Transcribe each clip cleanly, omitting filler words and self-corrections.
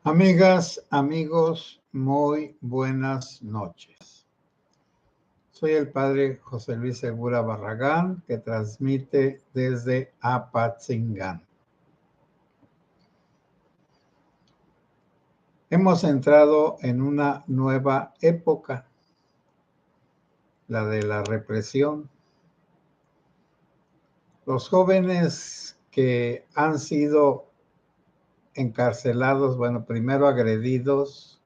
Amigas, amigos, muy buenas noches. Soy el padre José Luis Segura Barragán, que transmite desde Apatzingán. Hemos entrado en una nueva época, la de la represión. Los jóvenes que han sido encarcelados, primero agredidos,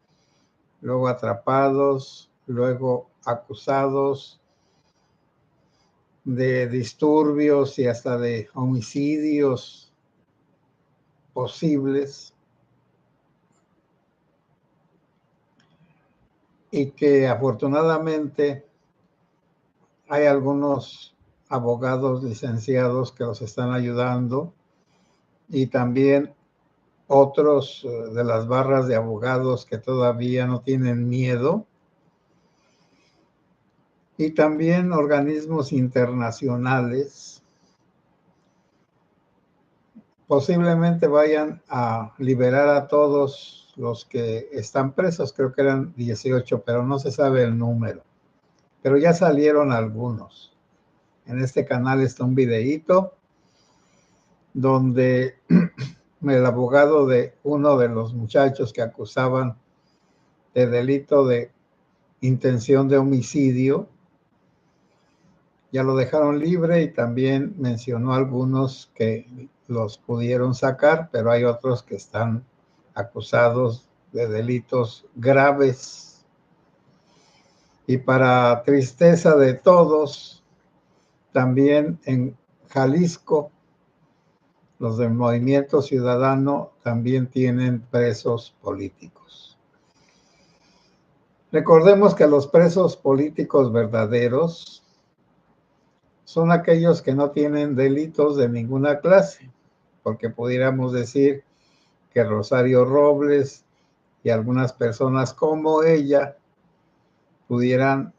luego atrapados, luego acusados de disturbios y hasta de homicidios posibles, y que afortunadamente hay algunos abogados licenciados que los están ayudando, y también otros de las barras de abogados que todavía no tienen miedo, y también organismos internacionales posiblemente vayan a liberar a todos los que están presos. Creo que eran 18, pero no se sabe el número. Pero ya salieron algunos. En este canal está un videíto donde el abogado de uno de los muchachos que acusaban de delito de intención de homicidio, ya lo dejaron libre, y también mencionó algunos que los pudieron sacar, pero hay otros que están acusados de delitos graves. Y para tristeza de todos, también en Jalisco, los del Movimiento Ciudadano también tienen presos políticos. Recordemos que los presos políticos verdaderos son aquellos que no tienen delitos de ninguna clase, porque pudiéramos decir que Rosario Robles y algunas personas como ella pudieran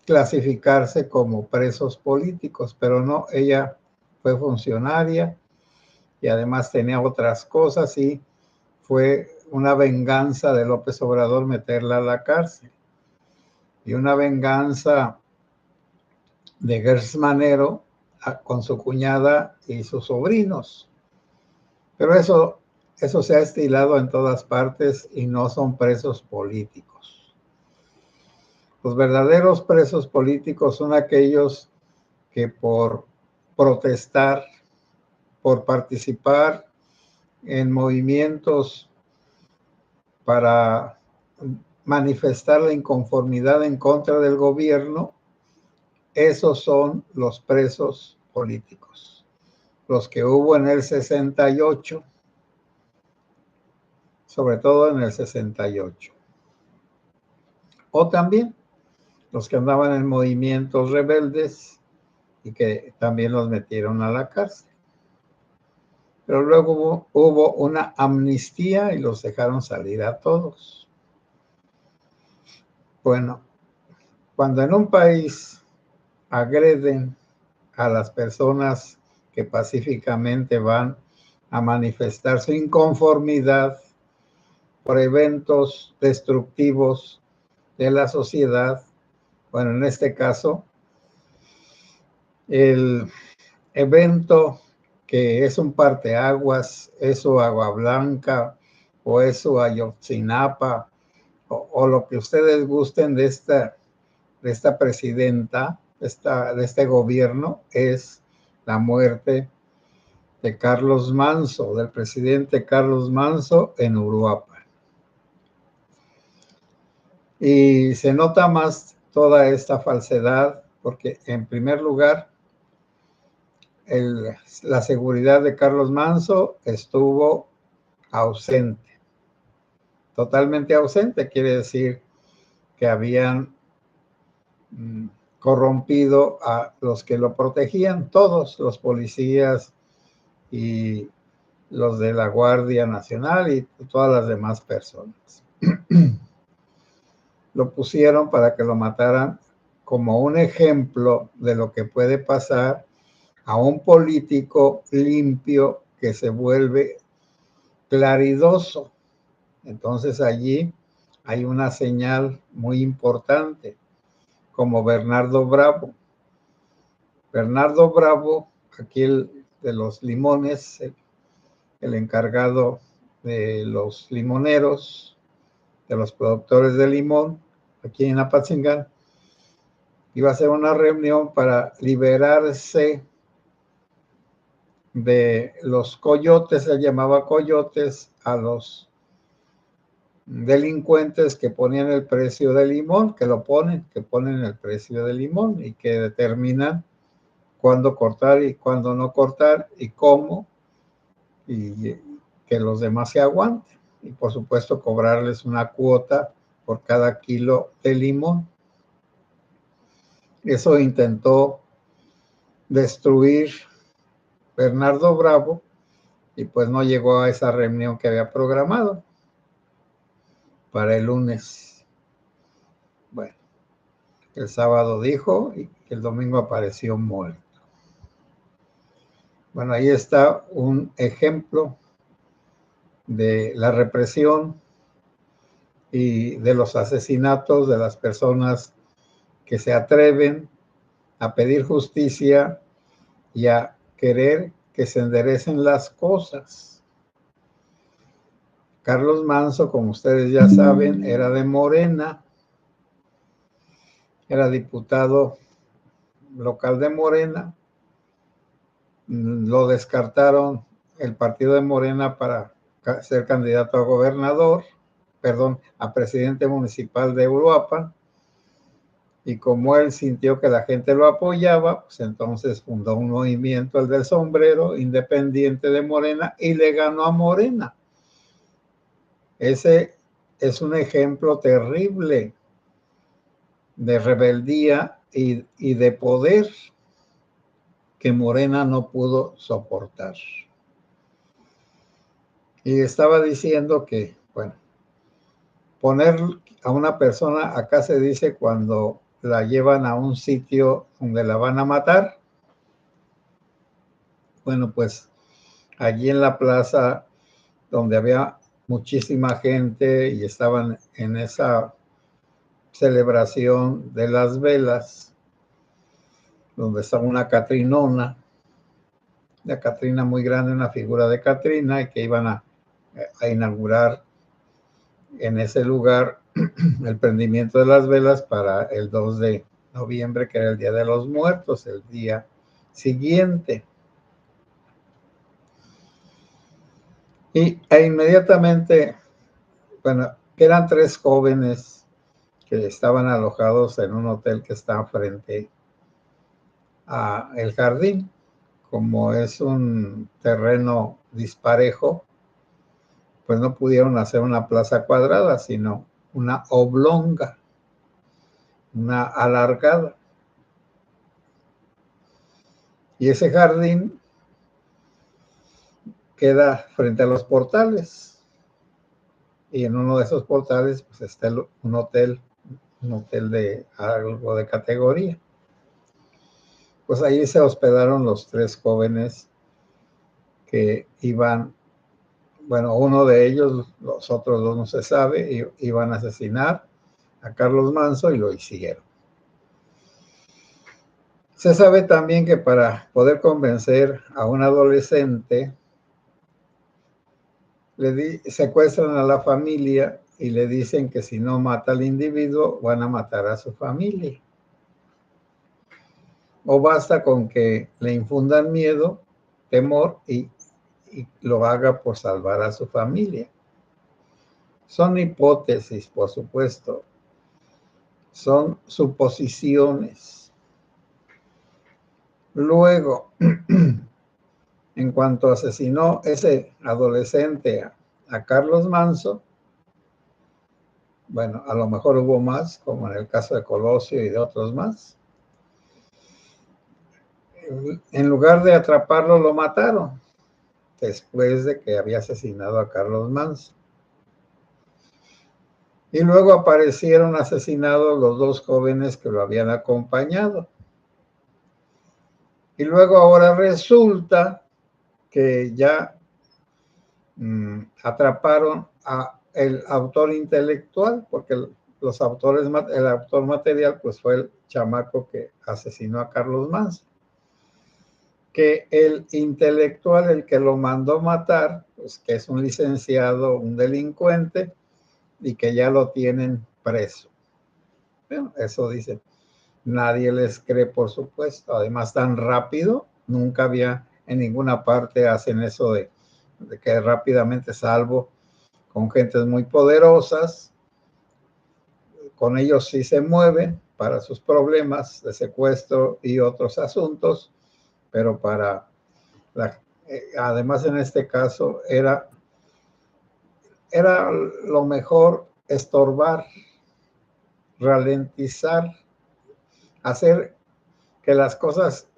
clasificarse como presos políticos, pero no, ella fue funcionaria y además tenía otras cosas, y fue una venganza de López Obrador meterla a la cárcel, y una venganza de Gertz Manero con su cuñada y sus sobrinos. Pero eso se ha estilado en todas partes y no son presos políticos. Los verdaderos presos políticos son aquellos que por protestar, por participar en movimientos para manifestar la inconformidad en contra del gobierno, esos son los presos políticos. Los que hubo en el 68, sobre todo en el 68. O también los que andaban en movimientos rebeldes y que también los metieron a la cárcel. Pero luego hubo una amnistía y los dejaron salir a todos. Bueno, cuando en un país agreden a las personas que pacíficamente van a manifestar su inconformidad por eventos destructivos de la sociedad, bueno, en este caso, el evento que es un parteaguas, eso Agua Blanca, o eso Ayotzinapa, o lo que ustedes gusten de esta presidenta, de este gobierno, es la muerte de Carlos Manso, del presidente Carlos Manso en Uruapan. Y se nota más toda esta falsedad porque, en primer lugar, la seguridad de Carlos Manso estuvo ausente, totalmente ausente. Quiere decir que habían corrompido a los que lo protegían, todos los policías y los de la Guardia Nacional y todas las demás personas. Lo pusieron para que lo mataran como un ejemplo de lo que puede pasar a un político limpio que se vuelve claridoso, Entonces allí hay una señal muy importante, como Bernardo Bravo. Bernardo Bravo, aquí de los limones, el encargado de los limoneros, de los productores de limón, aquí en Apatzingán, iba a hacer una reunión para liberarse de los coyotes, se llamaba coyotes, a los delincuentes que ponían el precio del limón, que ponen el precio del limón y que determinan cuándo cortar y cuándo no cortar y cómo, y que los demás se aguanten. Y por supuesto cobrarles una cuota por cada kilo de limón. Eso intentó destruir Bernardo Bravo y pues no llegó a esa reunión que había programado para el lunes. Bueno, el sábado dijo y el domingo apareció muerto. Bueno, ahí está un ejemplo de la represión y de los asesinatos de las personas que se atreven a pedir justicia y a querer que se enderecen las cosas. Carlos Manso, como ustedes ya saben, era de Morena, era diputado local de Morena, lo descartaron el partido de Morena para ser candidato a gobernador, a presidente municipal de Uruapan, y como él sintió que la gente lo apoyaba, pues entonces fundó un movimiento, el del sombrero, independiente de Morena, y le ganó a Morena. Ese es un ejemplo terrible de rebeldía y de poder que Morena no pudo soportar. Y estaba diciendo que, bueno, poner a una persona, acá se dice cuando la llevan a un sitio donde la van a matar. Bueno, pues allí en la plaza donde había muchísima gente y estaban en esa celebración de las velas, donde estaba una Catrinona, la Catrina muy grande, una figura de Catrina, y que iban a inaugurar en ese lugar el prendimiento de las velas para el 2 de noviembre, que era el Día de los Muertos, el día siguiente. Y inmediatamente, bueno, eran 3 jóvenes que estaban alojados en un hotel que está frente a el jardín. Como es un terreno disparejo, pues no pudieron hacer una plaza cuadrada, sino una oblonga, una alargada. Y ese jardín queda frente a los portales. Y en uno de esos portales pues está un hotel de algo de categoría. Pues ahí se hospedaron los 3 jóvenes que iban, bueno, uno de ellos, los otros 2 no se sabe, iban a asesinar a Carlos Manso y lo hicieron. Se sabe también que para poder convencer a un adolescente, secuestran a la familia y le dicen que si no mata al individuo, van a matar a su familia. O basta con que le infundan miedo, temor y lo haga por salvar a su familia. Son hipótesis, por supuesto. Son suposiciones. Luego, en cuanto asesinó ese adolescente a Carlos Manso, bueno, a lo mejor hubo más, como en el caso de Colosio y de otros más. En lugar de atraparlo, lo mataron después de que había asesinado a Carlos Manso. Y luego aparecieron asesinados los 2 jóvenes que lo habían acompañado. Y luego ahora resulta que ya atraparon a el autor intelectual, porque el autor material, pues fue el chamaco que asesinó a Carlos Manzo. Que el intelectual, el que lo mandó matar, pues que es un licenciado, un delincuente, y que ya lo tienen preso. Bueno, eso dicen. Nadie les cree, por supuesto. Además, tan rápido, nunca había en ninguna parte hacen eso de que rápidamente, salvo con gentes muy poderosas, con ellos sí se mueven para sus problemas de secuestro y otros asuntos, pero para además en este caso era lo mejor estorbar, ralentizar, hacer que las cosas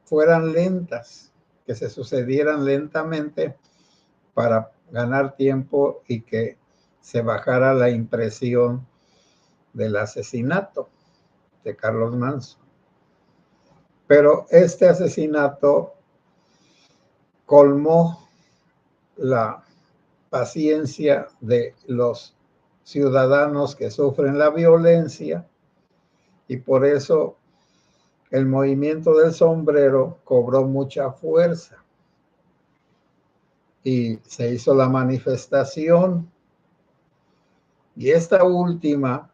fueran lentas, que se sucedieran lentamente para ganar tiempo y que se bajara la impresión del asesinato de Carlos Manzo. Pero este asesinato colmó la paciencia de los ciudadanos que sufren la violencia, y por eso el movimiento del sombrero cobró mucha fuerza y se hizo la manifestación. Y esta última,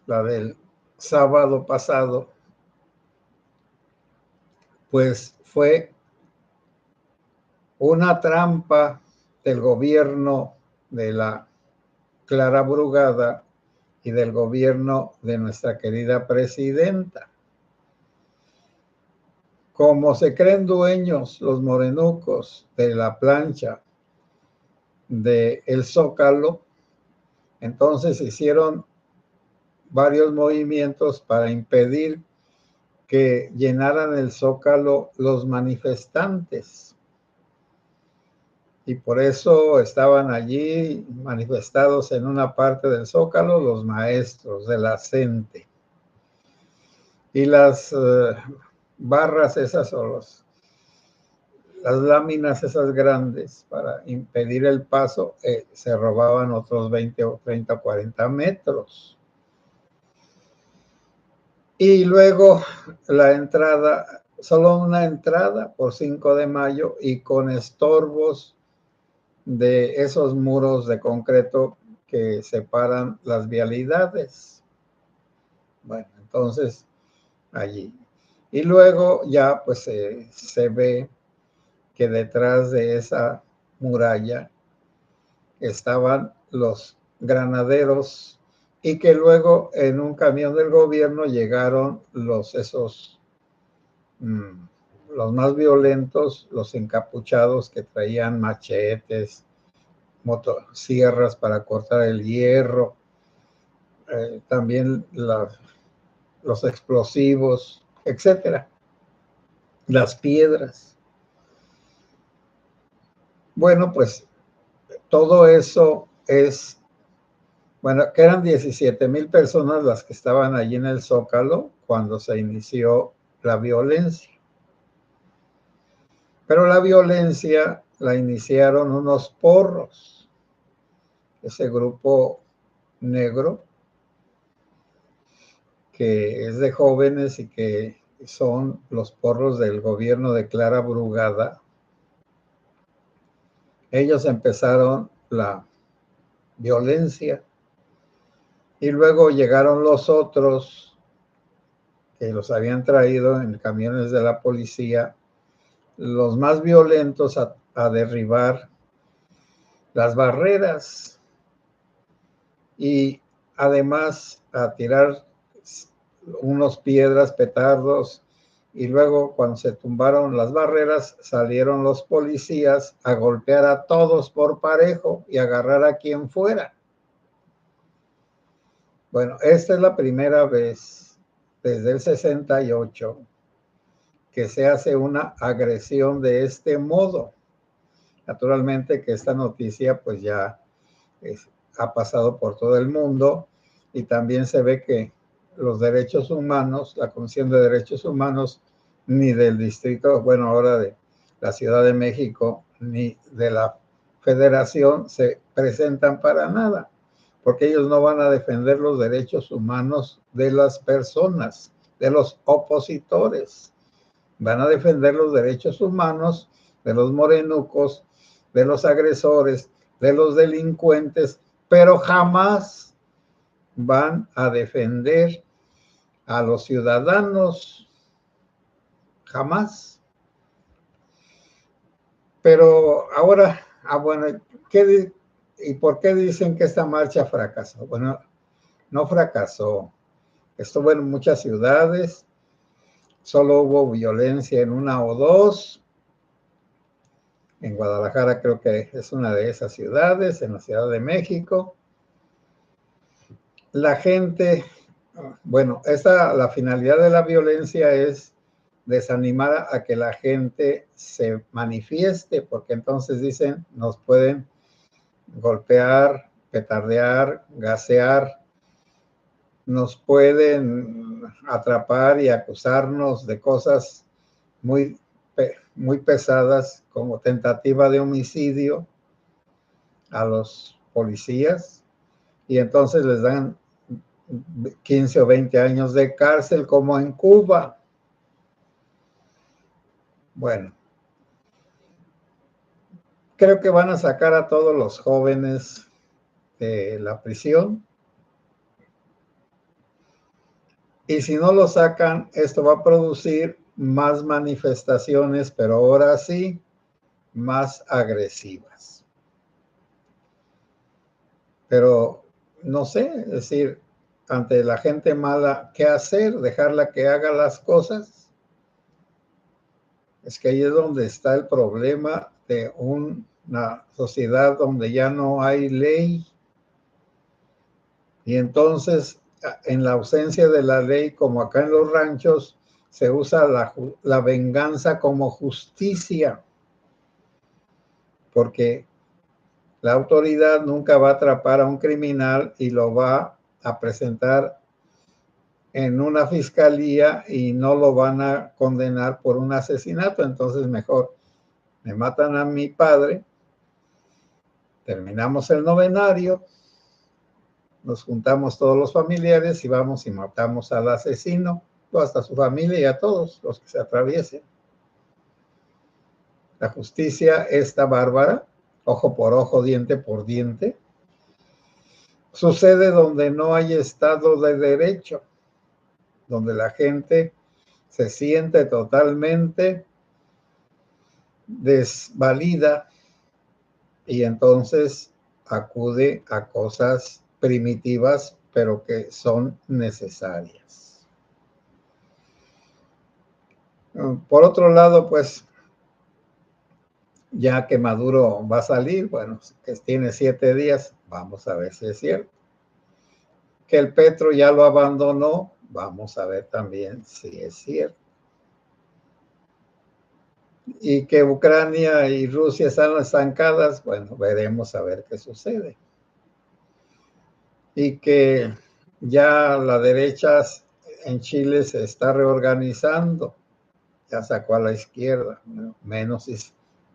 la del sábado pasado, pues fue una trampa del gobierno de la Clara Brugada y del gobierno de nuestra querida presidenta. Como se creen dueños los morenucos de la plancha del Zócalo, entonces hicieron varios movimientos para impedir que llenaran el Zócalo los manifestantes. Y por eso estaban allí manifestados en una parte del Zócalo los maestros de la CENTE. Y las barras esas, o las láminas esas grandes para impedir el paso, se robaban otros 20 o 30 o 40 metros. Y luego la entrada, solo una entrada por 5 de mayo y con estorbos de esos muros de concreto que separan las vialidades. Bueno, entonces allí. Y luego ya pues se ve que detrás de esa muralla estaban los granaderos y que luego en un camión del gobierno llegaron los más violentos, los encapuchados que traían machetes, motosierras para cortar el hierro, también los explosivos, etcétera, las piedras. Bueno, pues todo eso es, bueno, que eran 17,000 personas las que estaban allí en el Zócalo cuando se inició la violencia. Pero la violencia la iniciaron unos porros, ese grupo negro que es de jóvenes y que son los porros del gobierno de Clara Brugada. Ellos empezaron la violencia y luego llegaron los otros que los habían traído en camiones de la policía, los más violentos, a derribar las barreras y además a tirar unos piedras, petardos, y luego cuando se tumbaron las barreras salieron los policías a golpear a todos por parejo y agarrar a quien fuera. Bueno, esta es la primera vez desde el 68 que se hace una agresión de este modo. Naturalmente que esta noticia pues ya ha pasado por todo el mundo y también se ve que los derechos humanos, la Comisión de Derechos Humanos, ni del distrito, bueno, ahora de la Ciudad de México, ni de la federación se presentan para nada, porque ellos no van a defender los derechos humanos de las personas, de los opositores. Van a defender los derechos humanos de los morenucos, de los agresores, de los delincuentes, pero jamás van a defender a los ciudadanos, jamás. Pero ahora, bueno, ¿y por qué dicen que esta marcha fracasó? Bueno, no fracasó. Estuvo en muchas ciudades, solo hubo violencia en una o dos. En Guadalajara creo que es una de esas ciudades, en la Ciudad de México. La gente, bueno, la finalidad de la violencia es desanimar a que la gente se manifieste, porque entonces dicen, nos pueden golpear, petardear, gasear, nos pueden atrapar y acusarnos de cosas muy pesadas, como tentativa de homicidio a los policías, y entonces les dan 15 o 20 años de cárcel, como en Cuba. Bueno, creo que van a sacar a todos los jóvenes de la prisión. Y si no lo sacan, esto va a producir más manifestaciones, pero ahora sí, más agresivas. Pero no sé, es decir, ante la gente mala, ¿qué hacer? ¿Dejarla que haga las cosas? Es que ahí es donde está el problema de una sociedad donde ya no hay ley. Y entonces, en la ausencia de la ley, como acá en los ranchos, se usa la venganza como justicia, porque la autoridad nunca va a atrapar a un criminal y lo va a presentar en una fiscalía y no lo van a condenar por un asesinato. Entonces mejor me matan a mi padre, terminamos el novenario, nos juntamos todos los familiares y vamos y matamos al asesino, o hasta su familia y a todos los que se atraviesen. La justicia está bárbara, ojo por ojo, diente por diente. Sucede donde no hay Estado de Derecho, donde la gente se siente totalmente desvalida y entonces acude a cosas primitivas, pero que son necesarias. Por otro lado, pues, ya que Maduro va a salir, bueno, que tiene 7 días, vamos a ver si es cierto. Que el Petro ya lo abandonó, vamos a ver también si es cierto. Y que Ucrania y Rusia están estancadas, bueno, veremos a ver qué sucede. Y que ya la derecha en Chile se está reorganizando, ya sacó a la izquierda, ¿no?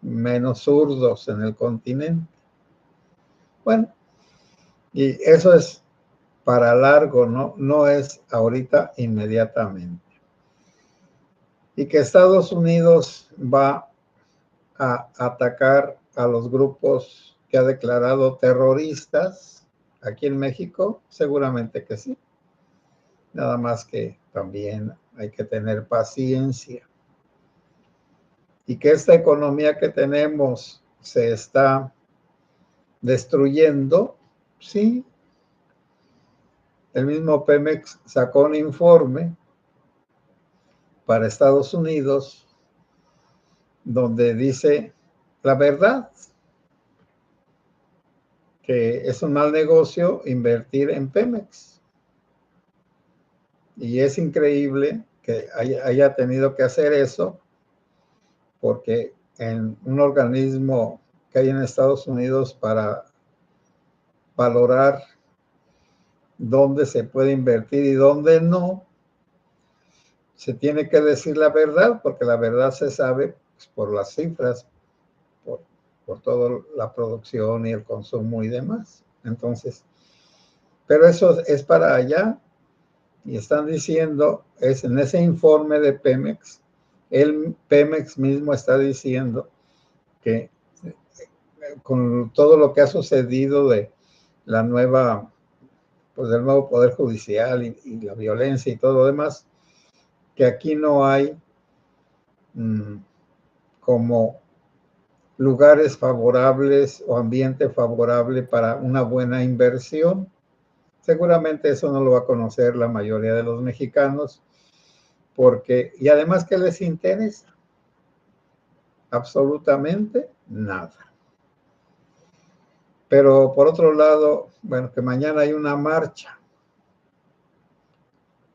menos zurdos en el continente. Bueno, y eso es para largo, no es ahorita inmediatamente. Y que Estados Unidos va a atacar a los grupos que ha declarado terroristas aquí en México, seguramente que sí. Nada más que también hay que tener paciencia. Y que esta economía que tenemos se está destruyendo, sí. El mismo Pemex sacó un informe para Estados Unidos donde dice la verdad, que es un mal negocio invertir en Pemex. Y es increíble que haya tenido que hacer eso, porque en un organismo que hay en Estados Unidos para valorar dónde se puede invertir y dónde no, se tiene que decir la verdad, porque la verdad se sabe pues, por las cifras, por por toda la producción y el consumo y demás. Entonces, pero eso es para allá, y están diciendo, es en ese informe de Pemex, el Pemex mismo está diciendo que con todo lo que ha sucedido de la nueva, pues del nuevo Poder Judicial y la violencia y todo lo demás, que aquí no hay como lugares favorables o ambiente favorable para una buena inversión. Seguramente eso no lo va a conocer la mayoría de los mexicanos, porque, y además, ¿qué les interesa? Absolutamente nada. Pero por otro lado, bueno, que mañana hay una marcha.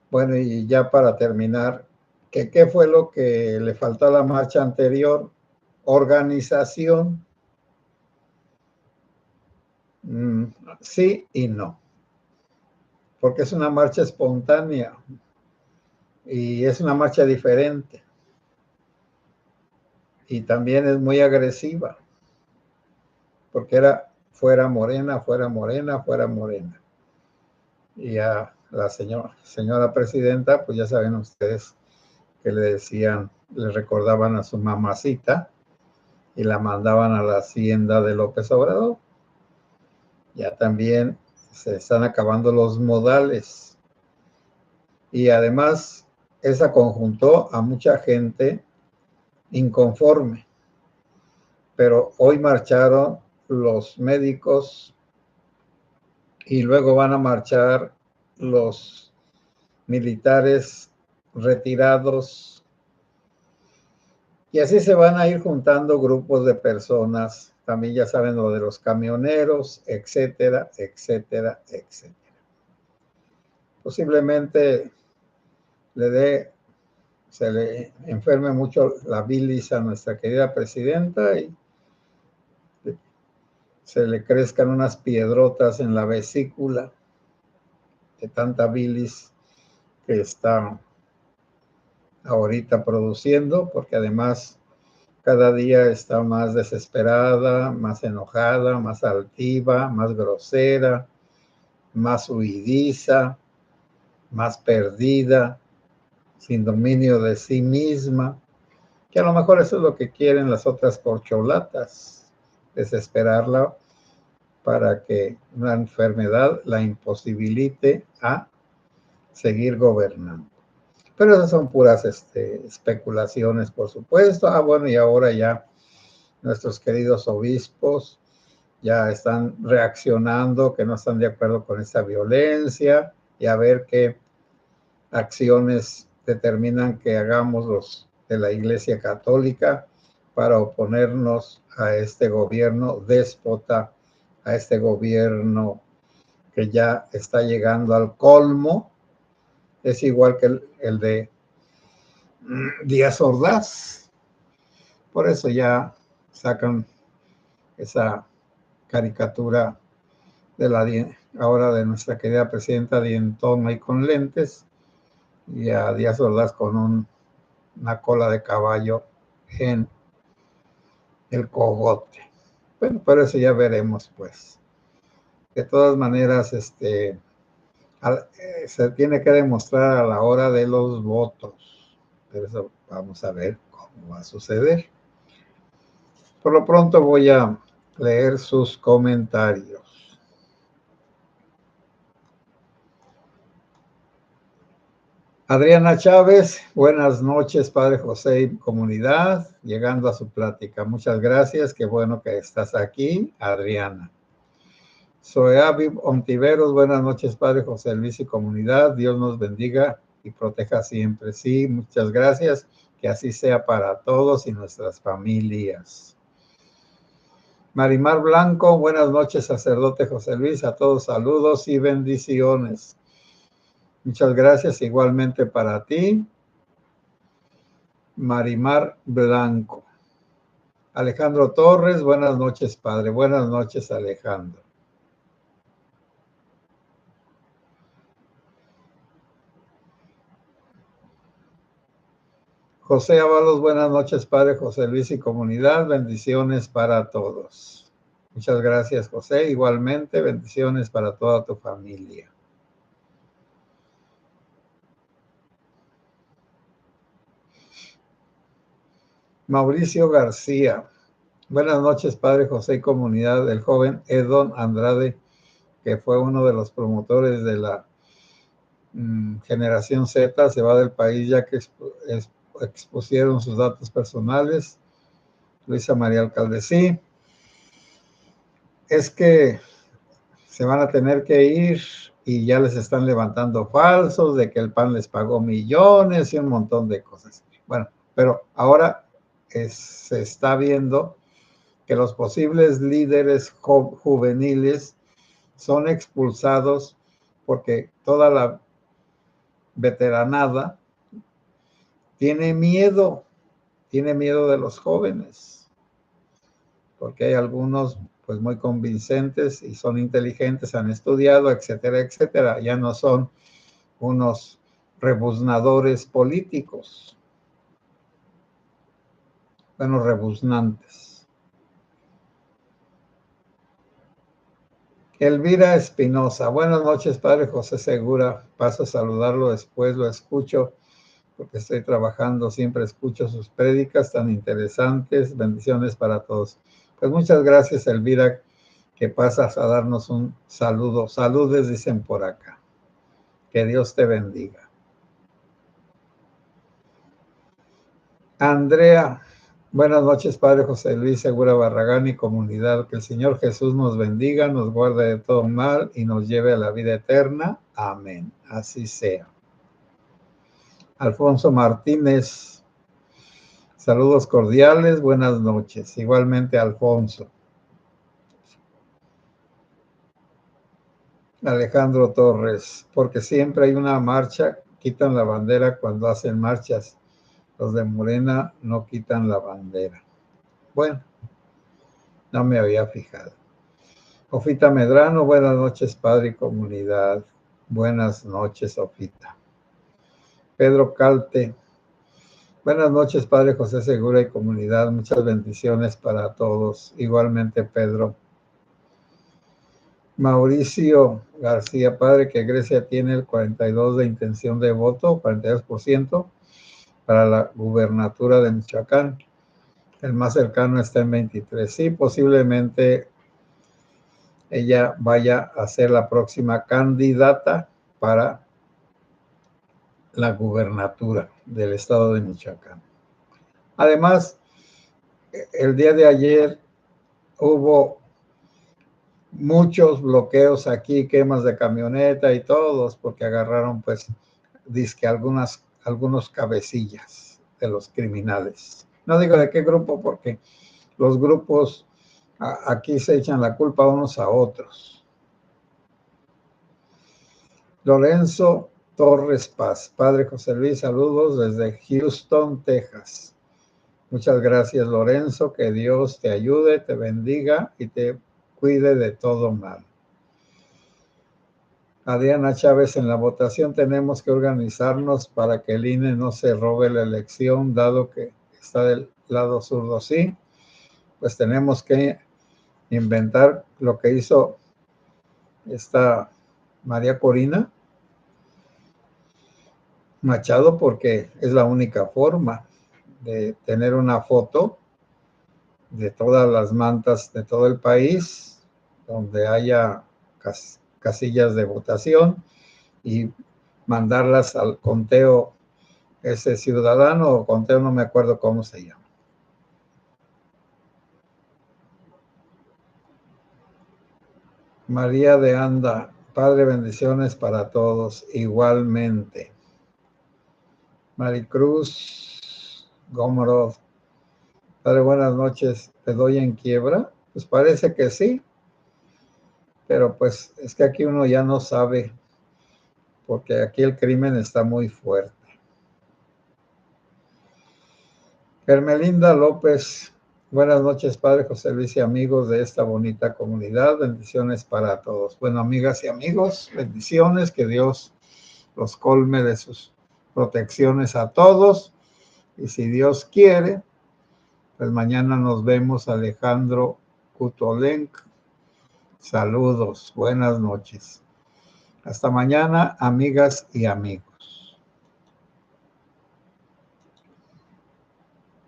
Bueno, y ya para terminar, ¿qué fue lo que le faltó a la marcha anterior? Organización. Sí y no, porque es una marcha espontánea y es una marcha diferente y también es muy agresiva, porque era fuera Morena, fuera Morena, fuera Morena. Y a la señora presidenta, pues ya saben ustedes que le decían, le recordaban a su mamacita y la mandaban a la hacienda de López Obrador. Ya también se están acabando los modales. Y además, esa conjuntó a mucha gente inconforme. Pero hoy marcharon los médicos y luego van a marchar los militares retirados. Y así se van a ir juntando grupos de personas. También ya saben lo de los camioneros, etcétera, etcétera, etcétera. Posiblemente se le enferme mucho la bilis a nuestra querida presidenta y se le crezcan unas piedrotas en la vesícula de tanta bilis que está ahorita produciendo, porque además cada día está más desesperada, más enojada, más altiva, más grosera, más huidiza, más perdida, sin dominio de sí misma, que a lo mejor eso es lo que quieren las otras corcholatas, desesperarla para que una enfermedad la imposibilite a seguir gobernando. Pero esas son puras especulaciones, por supuesto. Bueno, y ahora ya nuestros queridos obispos ya están reaccionando, que no están de acuerdo con esta violencia, y a ver qué acciones determinan que hagamos los de la Iglesia Católica para oponernos a este gobierno déspota, a este gobierno que ya está llegando al colmo. Es igual que el de Díaz Ordaz. Por eso ya sacan esa caricatura de ahora de nuestra querida presidenta dientona y con lentes, y a Díaz Ordaz con una cola de caballo en el cogote. Bueno, por eso ya veremos, pues. De todas maneras, se tiene que demostrar a la hora de los votos. Pero eso vamos a ver cómo va a suceder. Por lo pronto voy a leer sus comentarios. Adriana Chávez, buenas noches, Padre José y comunidad, llegando a su plática. Muchas gracias, qué bueno que estás aquí, Adriana. Soeavi Ontiveros, buenas noches, Padre José Luis y comunidad, Dios nos bendiga y proteja siempre. Sí, muchas gracias, que así sea para todos y nuestras familias. Marimar Blanco, buenas noches, sacerdote José Luis, a todos saludos y bendiciones. Muchas gracias, igualmente para ti. Marimar Blanco. Alejandro Torres, buenas noches, padre. Buenas noches, Alejandro. José Ábalos, buenas noches, Padre José Luis y comunidad. Bendiciones para todos. Muchas gracias, José. Igualmente, bendiciones para toda tu familia. Mauricio García. Buenas noches, Padre José y comunidad. El joven Edon Andrade, que fue uno de los promotores de la generación Z, se va del país ya que expusieron sus datos personales. Luisa María Alcalde, sí. Es que se van a tener que ir y ya les están levantando falsos de que el PAN les pagó millones y un montón de cosas. Bueno, pero ahora se está viendo que los posibles líderes juveniles son expulsados porque toda la veteranada tiene miedo de los jóvenes, porque hay algunos pues muy convincentes y son inteligentes, han estudiado, etcétera, etcétera. Ya no son unos rebuznadores políticos, bueno, rebuznantes. Elvira Espinosa, buenas noches, Padre José Segura. Paso a saludarlo después, lo escucho porque estoy trabajando, siempre escucho sus prédicas tan interesantes. Bendiciones para todos. Pues muchas gracias, Elvira, que pasas a darnos un saludo. Saludes, dicen por acá. Que Dios te bendiga. Andrea, buenas noches, Padre José Luis Segura Barragán y comunidad. Que el Señor Jesús nos bendiga, nos guarde de todo mal y nos lleve a la vida eterna. Amén. Así sea. Alfonso Martínez, saludos cordiales, buenas noches. Igualmente, Alfonso. Alejandro Torres, porque siempre hay una marcha, quitan la bandera cuando hacen marchas. Los de Morena no quitan la bandera. Bueno, no me había fijado. Ofita Medrano, buenas noches, Padre y comunidad. Buenas noches, Ofita. Pedro Calte, buenas noches, Padre José Segura y comunidad. Muchas bendiciones para todos. Igualmente, Pedro. Mauricio García, Padre, que Grecia tiene el 42% de intención de voto, 42% para la gubernatura de Michoacán. El más cercano está en 23%. Sí, posiblemente ella vaya a ser la próxima candidata para la gubernatura del estado de Michoacán. Además, el día de ayer hubo muchos bloqueos aquí, quemas de camioneta y todos, porque agarraron, pues, dizque algunos cabecillas de los criminales. No digo de qué grupo, porque los grupos aquí se echan la culpa unos a otros. Lorenzo Torres Paz, Padre José Luis, saludos desde Houston, Texas. Muchas gracias, Lorenzo, que Dios te ayude, te bendiga y te cuide de todo mal. Adriana Chávez, en la votación tenemos que organizarnos para que el INE no se robe la elección, dado que está del lado zurdo, sí, pues tenemos que inventar lo que hizo esta María Corina Machado, porque es la única forma de tener una foto de todas las mantas de todo el país, donde haya casillas de votación y mandarlas al conteo ese ciudadano o conteo, no me acuerdo cómo se llama. María de Anda, Padre, bendiciones para todos igualmente. Maricruz Gomorov, Padre, buenas noches, ¿te doy en quiebra? Pues parece que sí, pero pues es que aquí uno ya no sabe, porque aquí el crimen está muy fuerte. Hermelinda López, buenas noches, Padre José Luis y amigos de esta bonita comunidad. Bendiciones para todos. Bueno, amigas y amigos, bendiciones, que Dios los colme de sus protecciones a todos Y si Dios quiere, pues mañana nos vemos, Alejandro Kutolenk. Saludos, buenas noches. Hasta mañana, amigas y amigos.